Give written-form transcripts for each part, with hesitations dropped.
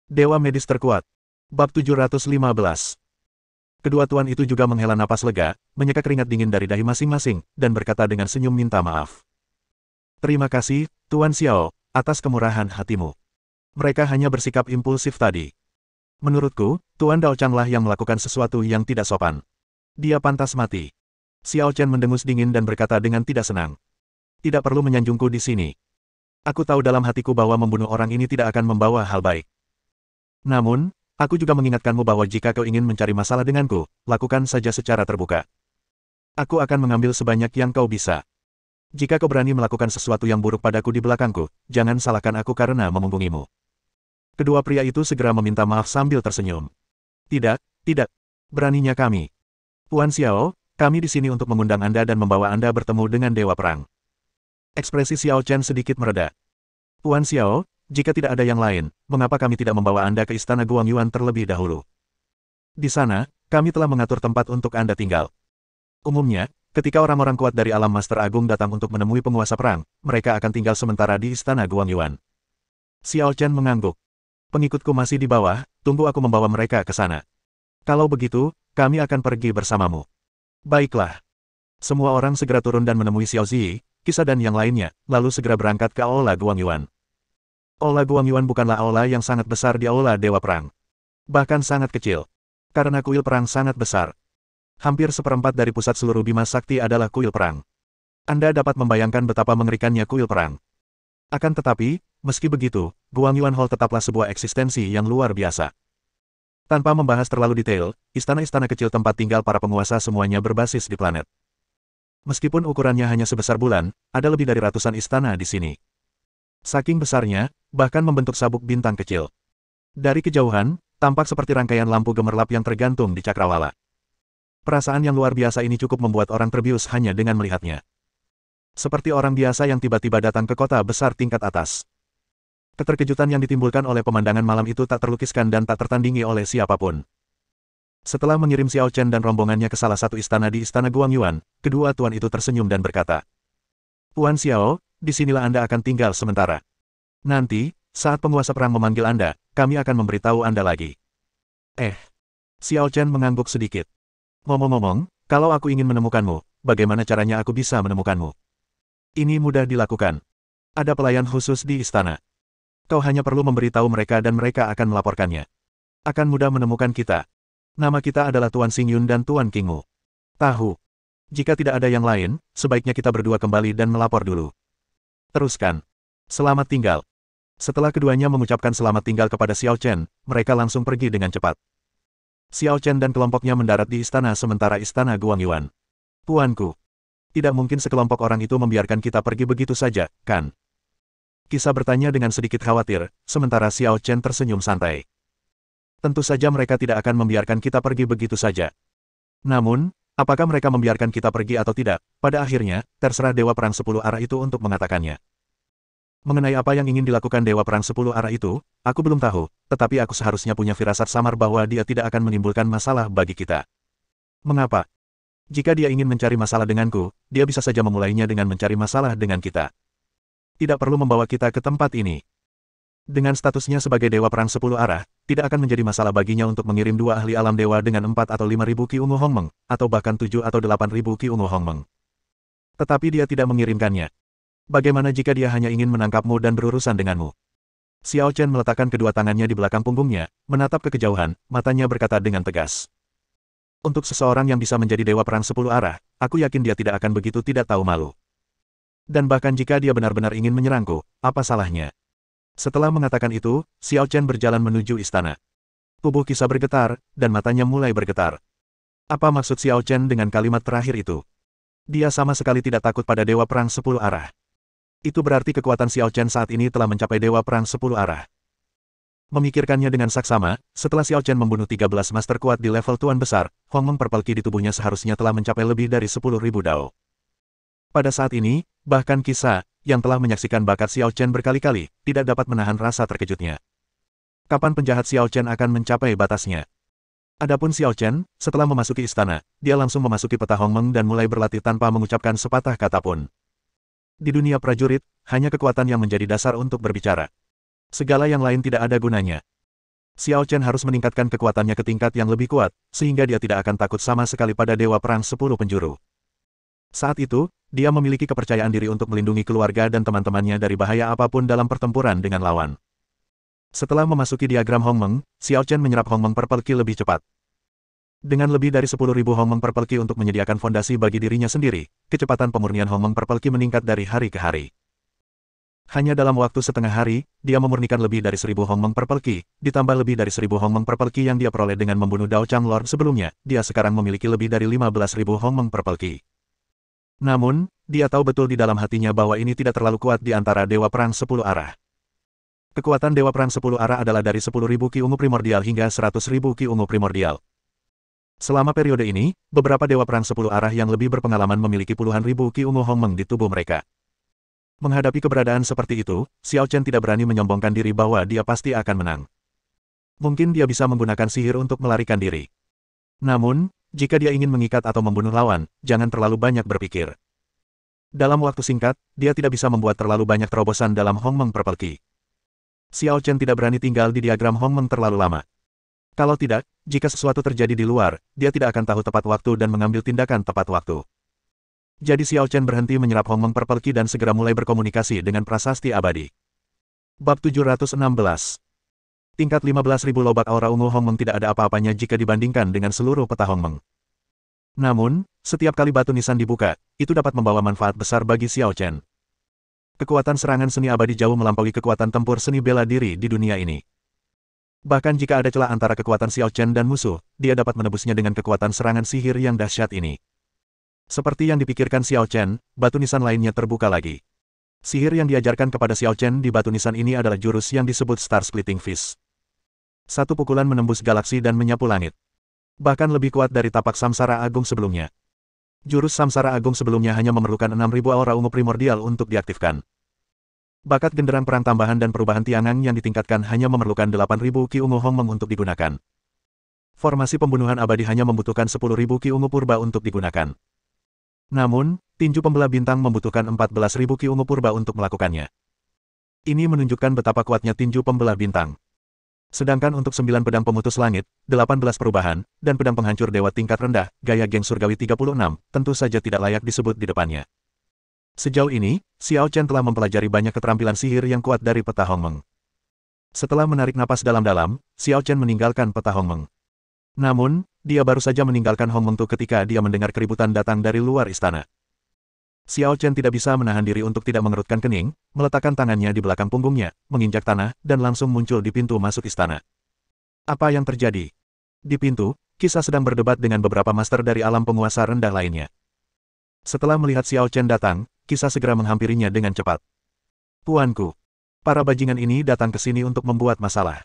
Dewa medis terkuat. Bab 715. Kedua tuan itu juga menghela napas lega, menyeka keringat dingin dari dahi masing-masing, dan berkata dengan senyum minta maaf. Terima kasih, Tuan Xiao, atas kemurahan hatimu. Mereka hanya bersikap impulsif tadi. Menurutku, Tuan Dao Chang lah yang melakukan sesuatu yang tidak sopan. Dia pantas mati. Xiao Chen mendengus dingin dan berkata dengan tidak senang. Tidak perlu menyanjungku di sini. Aku tahu dalam hatiku bahwa membunuh orang ini tidak akan membawa hal baik. Namun, aku juga mengingatkanmu bahwa jika kau ingin mencari masalah denganku, lakukan saja secara terbuka. Aku akan mengambil sebanyak yang kau bisa. Jika kau berani melakukan sesuatu yang buruk padaku di belakangku, jangan salahkan aku karena memunggungimu. Kedua pria itu segera meminta maaf sambil tersenyum. Tidak, tidak. Beraninya kami. Tuan Xiao, kami di sini untuk mengundang Anda dan membawa Anda bertemu dengan Dewa Perang. Ekspresi Xiao Chen sedikit mereda. Tuan Xiao, jika tidak ada yang lain, mengapa kami tidak membawa Anda ke Istana Guangyuan terlebih dahulu? Di sana, kami telah mengatur tempat untuk Anda tinggal. Umumnya, ketika orang-orang kuat dari alam Master Agung datang untuk menemui penguasa perang, mereka akan tinggal sementara di Istana Guangyuan. Xiao Chen mengangguk. Pengikutku masih di bawah, tunggu aku membawa mereka ke sana. Kalau begitu, kami akan pergi bersamamu. Baiklah. Semua orang segera turun dan menemui Xiao Zi, Kisah dan yang lainnya, lalu segera berangkat ke Aula Guangyuan. Aula Guangyuan bukanlah aula yang sangat besar di Aula Dewa Perang. Bahkan sangat kecil. Karena kuil perang sangat besar. Hampir seperempat dari pusat seluruh Bima Sakti adalah kuil perang. Anda dapat membayangkan betapa mengerikannya kuil perang. Akan tetapi, meski begitu, Guangyuan Hall tetaplah sebuah eksistensi yang luar biasa. Tanpa membahas terlalu detail, istana-istana kecil tempat tinggal para penguasa semuanya berbasis di planet. Meskipun ukurannya hanya sebesar bulan, ada lebih dari ratusan istana di sini. Saking besarnya, bahkan membentuk sabuk bintang kecil. Dari kejauhan, tampak seperti rangkaian lampu gemerlap yang tergantung di cakrawala. Perasaan yang luar biasa ini cukup membuat orang terbius hanya dengan melihatnya. Seperti orang biasa yang tiba-tiba datang ke kota besar tingkat atas. Keterkejutan yang ditimbulkan oleh pemandangan malam itu tak terlukiskan dan tak tertandingi oleh siapapun. Setelah mengirim Xiao Chen dan rombongannya ke salah satu istana di Istana Guangyuan, kedua tuan itu tersenyum dan berkata, Tuan Xiao, disinilah Anda akan tinggal sementara. Nanti, saat penguasa perang memanggil Anda, kami akan memberitahu Anda lagi. Xiao Chen mengangguk sedikit. Ngomong-ngomong, kalau aku ingin menemukanmu, bagaimana caranya aku bisa menemukanmu? Ini mudah dilakukan. Ada pelayan khusus di istana. Kau hanya perlu memberitahu mereka dan mereka akan melaporkannya. Akan mudah menemukan kita. Nama kita adalah Tuan Xingyun dan Tuan Qingmu. Tahu. Jika tidak ada yang lain, sebaiknya kita berdua kembali dan melapor dulu. Teruskan. Selamat tinggal. Setelah keduanya mengucapkan selamat tinggal kepada Xiao Chen, mereka langsung pergi dengan cepat. Xiao Chen dan kelompoknya mendarat di istana sementara Istana Guangyuan. Tuanku. Tidak mungkin sekelompok orang itu membiarkan kita pergi begitu saja, kan? Kisah bertanya dengan sedikit khawatir, sementara Xiao Chen tersenyum santai. Tentu saja mereka tidak akan membiarkan kita pergi begitu saja. Namun, apakah mereka membiarkan kita pergi atau tidak, pada akhirnya, terserah Dewa Perang 10 Arah itu untuk mengatakannya. Mengenai apa yang ingin dilakukan Dewa Perang 10 Arah itu, aku belum tahu, tetapi aku seharusnya punya firasat samar bahwa dia tidak akan menimbulkan masalah bagi kita. Mengapa? Jika dia ingin mencari masalah denganku, dia bisa saja memulainya dengan mencari masalah dengan kita. Tidak perlu membawa kita ke tempat ini. Dengan statusnya sebagai Dewa Perang 10 Arah, tidak akan menjadi masalah baginya untuk mengirim 2 ahli alam dewa dengan 4 atau 5.000 Ki Ungu Hongmeng, atau bahkan 7 atau 8.000 Ki Ungu Hongmeng. Tetapi dia tidak mengirimkannya. Bagaimana jika dia hanya ingin menangkapmu dan berurusan denganmu? Xiao Chen meletakkan kedua tangannya di belakang punggungnya, menatap ke kejauhan, matanya berkata dengan tegas. Untuk seseorang yang bisa menjadi Dewa Perang 10 Arah, aku yakin dia tidak akan begitu tidak tahu malu. Dan bahkan jika dia benar-benar ingin menyerangku, apa salahnya? Setelah mengatakan itu, Xiao Chen berjalan menuju istana. Tubuh Kisah bergetar, dan matanya mulai bergetar. Apa maksud Xiao Chen dengan kalimat terakhir itu? Dia sama sekali tidak takut pada Dewa Perang 10 Arah. Itu berarti kekuatan Xiao Chen saat ini telah mencapai Dewa Perang 10 Arah. Memikirkannya dengan saksama, setelah Xiao Chen membunuh 13 master kuat di level Tuan Besar, Hongmeng perpelki di tubuhnya seharusnya telah mencapai lebih dari 10.000 dao. Pada saat ini, bahkan Kisah, yang telah menyaksikan bakat Xiao Chen berkali-kali, tidak dapat menahan rasa terkejutnya. Kapan penjahat Xiao Chen akan mencapai batasnya? Adapun Xiao Chen, setelah memasuki istana, dia langsung memasuki peta Hongmeng dan mulai berlatih tanpa mengucapkan sepatah kata pun. Di dunia prajurit, hanya kekuatan yang menjadi dasar untuk berbicara. Segala yang lain tidak ada gunanya. Xiao Chen harus meningkatkan kekuatannya ke tingkat yang lebih kuat, sehingga dia tidak akan takut sama sekali pada Dewa Perang 10 Penjuru. Saat itu, dia memiliki kepercayaan diri untuk melindungi keluarga dan teman-temannya dari bahaya apapun dalam pertempuran dengan lawan. Setelah memasuki diagram Hongmeng, Xiao Chen menyerap Hongmeng Purple Ki lebih cepat. Dengan lebih dari 10.000 Hongmeng Purple Ki untuk menyediakan fondasi bagi dirinya sendiri, kecepatan pemurnian Hongmeng Purple Ki meningkat dari hari ke hari. Hanya dalam waktu setengah hari, dia memurnikan lebih dari 1.000 Hongmeng Purple Ki, ditambah lebih dari 1.000 Hongmeng Purple Ki yang dia peroleh dengan membunuh Dao Chang Lord sebelumnya, dia sekarang memiliki lebih dari 15.000 Hongmeng Purple Ki. Namun, dia tahu betul di dalam hatinya bahwa ini tidak terlalu kuat di antara Dewa Perang 10 arah. Kekuatan Dewa Perang 10 arah adalah dari 10.000 Ki ungu primordial hingga 100.000 Ki ungu primordial. Selama periode ini, beberapa Dewa Perang 10 arah yang lebih berpengalaman memiliki puluhan ribu Ki ungu Hongmeng di tubuh mereka. Menghadapi keberadaan seperti itu, Xiao Chen tidak berani menyombongkan diri bahwa dia pasti akan menang. Mungkin dia bisa menggunakan sihir untuk melarikan diri. Namun, jika dia ingin mengikat atau membunuh lawan, jangan terlalu banyak berpikir. Dalam waktu singkat, dia tidak bisa membuat terlalu banyak terobosan dalam Hongmeng Purple Ki. Xiao Chen tidak berani tinggal di diagram Hongmeng terlalu lama. Kalau tidak, jika sesuatu terjadi di luar, dia tidak akan tahu tepat waktu dan mengambil tindakan tepat waktu. Jadi Xiao Chen berhenti menyerap Hongmeng Purple Ki dan segera mulai berkomunikasi dengan prasasti abadi. Bab 716. Tingkat 15.000 lobak aura ungu Hongmeng tidak ada apa-apanya jika dibandingkan dengan seluruh peta Hongmeng. Namun, setiap kali batu nisan dibuka, itu dapat membawa manfaat besar bagi Xiao Chen. Kekuatan serangan seni abadi jauh melampaui kekuatan tempur seni bela diri di dunia ini. Bahkan jika ada celah antara kekuatan Xiao Chen dan musuh, dia dapat menebusnya dengan kekuatan serangan sihir yang dahsyat ini. Seperti yang dipikirkan Xiao Chen, batu nisan lainnya terbuka lagi. Sihir yang diajarkan kepada Xiao Chen di batu nisan ini adalah jurus yang disebut Star Splitting Fist. Satu pukulan menembus galaksi dan menyapu langit. Bahkan lebih kuat dari tapak Samsara Agung sebelumnya. Jurus Samsara Agung sebelumnya hanya memerlukan 6.000 aura ungu primordial untuk diaktifkan. Bakat genderang perang tambahan dan perubahan tiangang yang ditingkatkan hanya memerlukan 8.000 Ki ungu Hongmeng untuk digunakan. Formasi pembunuhan abadi hanya membutuhkan 10.000 Ki ungu purba untuk digunakan. Namun, tinju pembelah bintang membutuhkan 14.000 Ki ungu purba untuk melakukannya. Ini menunjukkan betapa kuatnya tinju pembelah bintang. Sedangkan untuk 9 pedang pemutus langit, 18 perubahan, dan pedang penghancur dewa tingkat rendah, gaya geng surgawi 36, tentu saja tidak layak disebut di depannya. Sejauh ini, Xiao Chen telah mempelajari banyak keterampilan sihir yang kuat dari peta Hongmeng. Setelah menarik napas dalam-dalam, Xiao Chen meninggalkan peta Hongmeng. Namun, dia baru saja meninggalkan Hongmeng Tu ketika dia mendengar keributan datang dari luar istana. Xiao Chen tidak bisa menahan diri untuk tidak mengerutkan kening, meletakkan tangannya di belakang punggungnya, menginjak tanah, dan langsung muncul di pintu masuk istana. Apa yang terjadi? Di pintu, Kisah sedang berdebat dengan beberapa master dari alam penguasa rendah lainnya. Setelah melihat Xiao Chen datang, Kisah segera menghampirinya dengan cepat. Tuanku, para bajingan ini datang ke sini untuk membuat masalah.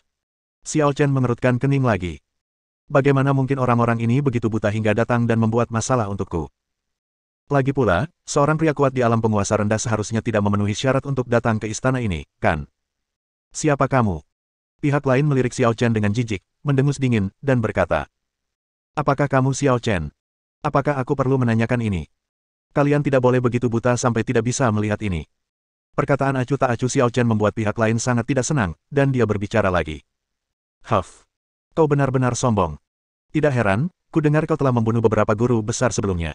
Xiao Chen mengerutkan kening lagi. Bagaimana mungkin orang-orang ini begitu buta hingga datang dan membuat masalah untukku? Lagi pula, seorang pria kuat di alam penguasa rendah seharusnya tidak memenuhi syarat untuk datang ke istana ini, kan? Siapa kamu? Pihak lain melirik Xiao Chen dengan jijik, mendengus dingin, dan berkata, apakah kamu Xiao Chen? Apakah aku perlu menanyakan ini? Kalian tidak boleh begitu buta sampai tidak bisa melihat ini. Perkataan acuh tak acuh Xiao Chen membuat pihak lain sangat tidak senang, dan dia berbicara lagi. Huff. Kau benar-benar sombong. Tidak heran, ku dengar kau telah membunuh beberapa guru besar sebelumnya.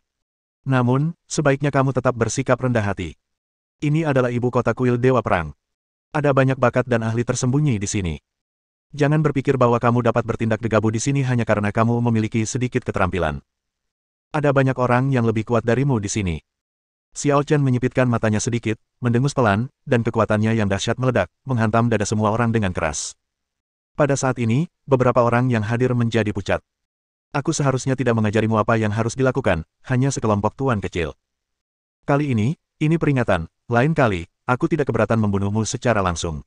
Namun, sebaiknya kamu tetap bersikap rendah hati. Ini adalah ibu kota kuil Dewa Perang. Ada banyak bakat dan ahli tersembunyi di sini. Jangan berpikir bahwa kamu dapat bertindak gegabah di sini hanya karena kamu memiliki sedikit keterampilan. Ada banyak orang yang lebih kuat darimu di sini. Xiao Chen menyipitkan matanya sedikit, mendengus pelan, dan kekuatannya yang dahsyat meledak, menghantam dada semua orang dengan keras. Pada saat ini, beberapa orang yang hadir menjadi pucat. Aku seharusnya tidak mengajarimu apa yang harus dilakukan, hanya sekelompok tuan kecil. Kali ini peringatan, lain kali, aku tidak keberatan membunuhmu secara langsung.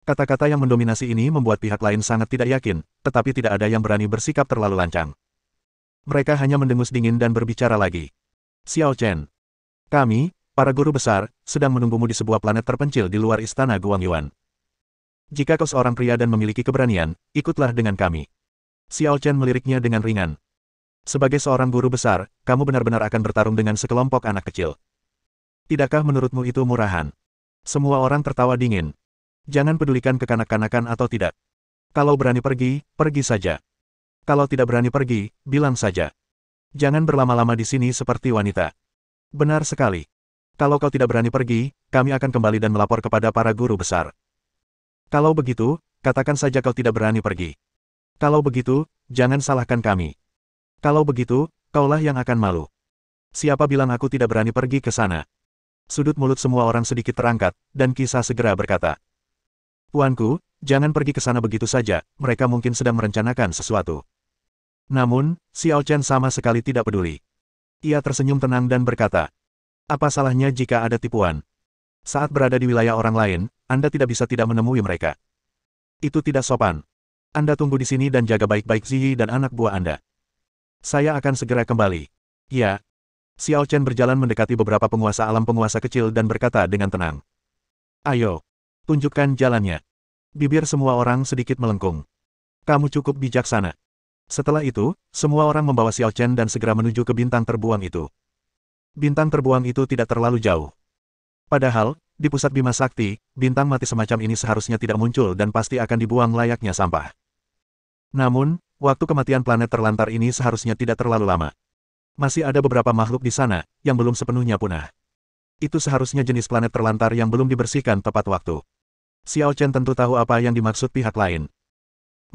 Kata-kata yang mendominasi ini membuat pihak lain sangat tidak yakin, tetapi tidak ada yang berani bersikap terlalu lancang. Mereka hanya mendengus dingin dan berbicara lagi. Xiao Chen. Kami, para guru besar, sedang menunggumu di sebuah planet terpencil di luar istana Guangyuan. Jika kau seorang pria dan memiliki keberanian, ikutlah dengan kami. Xiao Chen meliriknya dengan ringan. Sebagai seorang guru besar, kamu benar-benar akan bertarung dengan sekelompok anak kecil. Tidakkah menurutmu itu murahan? Semua orang tertawa dingin. Jangan pedulikan kekanak-kanakan atau tidak. Kalau berani pergi, pergi saja. Kalau tidak berani pergi, bilang saja. Jangan berlama-lama di sini seperti wanita. Benar sekali. Kalau kau tidak berani pergi, kami akan kembali dan melapor kepada para guru besar. Kalau begitu, katakan saja kau tidak berani pergi. Kalau begitu, jangan salahkan kami. Kalau begitu, kaulah yang akan malu. Siapa bilang aku tidak berani pergi ke sana? Sudut mulut semua orang sedikit terangkat, dan Kisah segera berkata. Tuanku, jangan pergi ke sana begitu saja, mereka mungkin sedang merencanakan sesuatu. Namun, Xiao Chen sama sekali tidak peduli. Ia tersenyum tenang dan berkata, apa salahnya jika ada tipuan? Saat berada di wilayah orang lain, Anda tidak bisa tidak menemui mereka. Itu tidak sopan. Anda tunggu di sini dan jaga baik-baik Ziyi dan anak buah Anda. Saya akan segera kembali. Ya. Xiao Chen berjalan mendekati beberapa penguasa alam penguasa kecil dan berkata dengan tenang. Ayo, tunjukkan jalannya. Bibir semua orang sedikit melengkung. Kamu cukup bijaksana. Setelah itu, semua orang membawa Xiao Chen dan segera menuju ke bintang terbuang itu. Bintang terbuang itu tidak terlalu jauh. Padahal, di pusat Bima Sakti, bintang mati semacam ini seharusnya tidak muncul dan pasti akan dibuang layaknya sampah. Namun, waktu kematian planet terlantar ini seharusnya tidak terlalu lama. Masih ada beberapa makhluk di sana, yang belum sepenuhnya punah. Itu seharusnya jenis planet terlantar yang belum dibersihkan tepat waktu. Xiao Chen tentu tahu apa yang dimaksud pihak lain.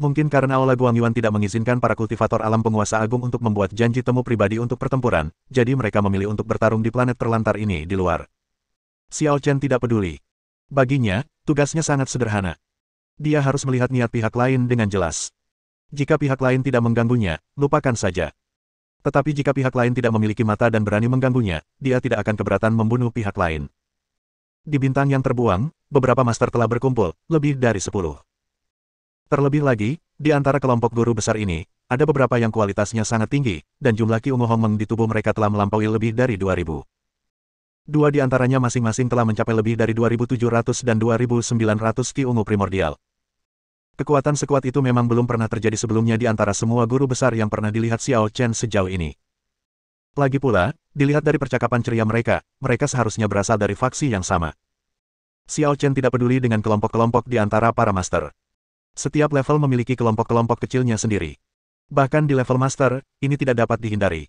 Mungkin karena Aula Guangyuan tidak mengizinkan para kultivator alam penguasa agung untuk membuat janji temu pribadi untuk pertempuran, jadi mereka memilih untuk bertarung di planet terlantar ini di luar. Xiao Chen tidak peduli. Baginya, tugasnya sangat sederhana. Dia harus melihat niat pihak lain dengan jelas. Jika pihak lain tidak mengganggunya, lupakan saja. Tetapi jika pihak lain tidak memiliki mata dan berani mengganggunya, dia tidak akan keberatan membunuh pihak lain. Di bintang yang terbuang, beberapa master telah berkumpul, lebih dari 10. Terlebih lagi, di antara kelompok guru besar ini, ada beberapa yang kualitasnya sangat tinggi, dan jumlah Qi Ungu Hongmeng di tubuh mereka telah melampaui lebih dari 2000. Dua di antaranya masing-masing telah mencapai lebih dari 2700 dan 2900 Qi Ungu primordial. Kekuatan sekuat itu memang belum pernah terjadi sebelumnya di antara semua guru besar yang pernah dilihat Xiao Chen sejauh ini. Lagi pula, dilihat dari percakapan ceria mereka, mereka seharusnya berasal dari faksi yang sama. Xiao Chen tidak peduli dengan kelompok-kelompok di antara para master. Setiap level memiliki kelompok-kelompok kecilnya sendiri. Bahkan di level master, ini tidak dapat dihindari.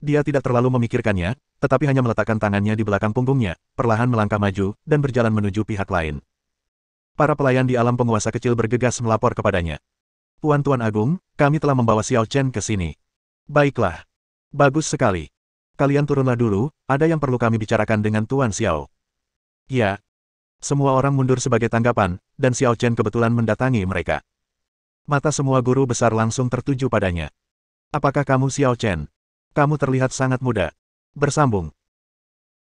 Dia tidak terlalu memikirkannya, tetapi hanya meletakkan tangannya di belakang punggungnya, perlahan melangkah maju, dan berjalan menuju pihak lain. Para pelayan di alam penguasa kecil bergegas melapor kepadanya. Tuan-tuan Agung, kami telah membawa Xiao Chen ke sini. Baiklah. Bagus sekali. Kalian turunlah dulu, ada yang perlu kami bicarakan dengan Tuan Xiao. Ya. Semua orang mundur sebagai tanggapan, dan Xiao Chen kebetulan mendatangi mereka. Mata semua guru besar langsung tertuju padanya. Apakah kamu Xiao Chen? Kamu terlihat sangat muda. Bersambung.